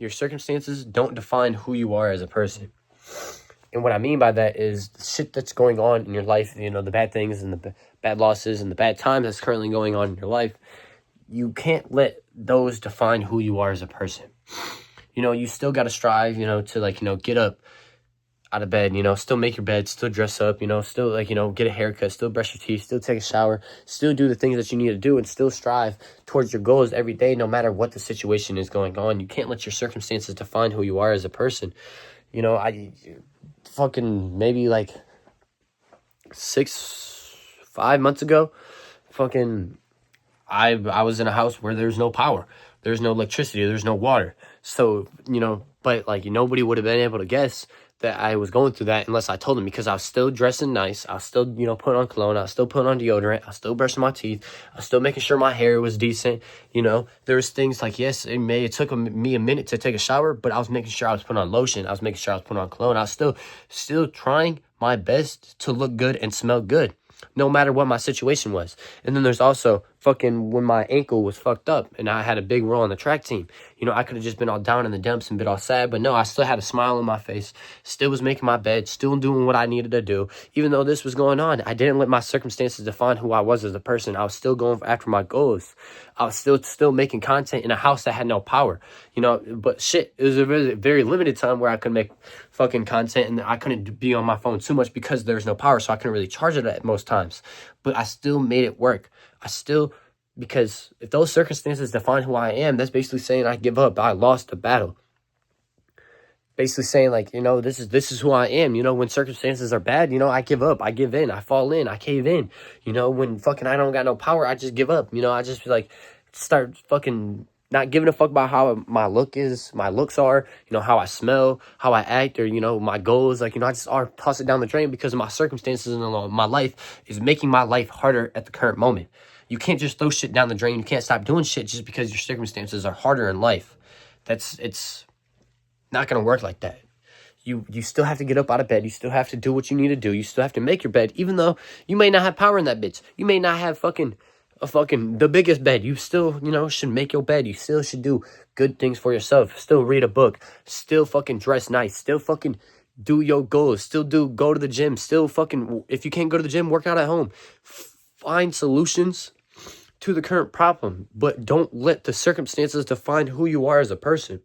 Your circumstances don't define who you are as a person. And what I mean by that is the shit that's going on in your life, you know, the bad things and the bad losses and the bad times that's currently going on in your life. You can't let those define who you are as a person. You know, you still got to strive, you know, to like, you know, get up out of bed, you know, still make your bed, still dress up, you know, still like, you know, get a haircut, still brush your teeth, still take a shower, still do the things that you need to do, and still strive towards your goals every day, no matter what the situation is going on. You can't let your circumstances define who you are as a person. You know, I fucking maybe like 5 months ago, fucking I was in a house where there's no power, there's no electricity, there's no water. So, you know, but like nobody would have been able to guess that I was going through that unless I told them, because I was still dressing nice. I was still, you know, putting on cologne. I was still putting on deodorant. I was still brushing my teeth. I was still making sure my hair was decent. You know, there was things like, yes, it took me a minute to take a shower, but I was making sure I was putting on lotion. I was making sure I was putting on cologne. I was still trying my best to look good and smell good, no matter what my situation was. And then there's also fucking when my ankle was fucked up and I had a big role on the track team. You know, I could have just been all down in the dumps and been all sad, but no, I still had a smile on my face, still was making my bed, still doing what I needed to do. Even though this was going on, I didn't let my circumstances define who I was as a person. I was still going after my goals. I was still making content in a house that had no power, you know, but shit, it was a very, very limited time where I could make fucking content and I couldn't be on my phone too much because there's no power, so I couldn't really charge it at most times. But I still made it work. Because if those circumstances define who I am, that's basically saying I give up. I lost the battle. Basically saying like, you know, this is who I am. You know, when circumstances are bad, you know, I give up. I give in. I fall in. I cave in. You know, when fucking I don't got no power, I just give up. You know, I just like start fucking not giving a fuck about how my looks are, you know, how I smell, how I act, or, you know, my goals. Like, you know, I just toss it down the drain because of my circumstances in my life is making my life harder at the current moment. You can't just throw shit down the drain. You can't stop doing shit just because your circumstances are harder in life. It's not going to work like that. You still have to get up out of bed. You still have to do what you need to do. You still have to make your bed, even though you may not have power in that bitch. You may not have the biggest bed. You still, you know, should make your bed. You still should do good things for yourself. Still read a book. Still fucking dress nice. Still fucking do your goals. Still go to the gym. Still fucking, if you can't go to the gym, work out at home. Find solutions to the current problem, but don't let the circumstances define who you are as a person.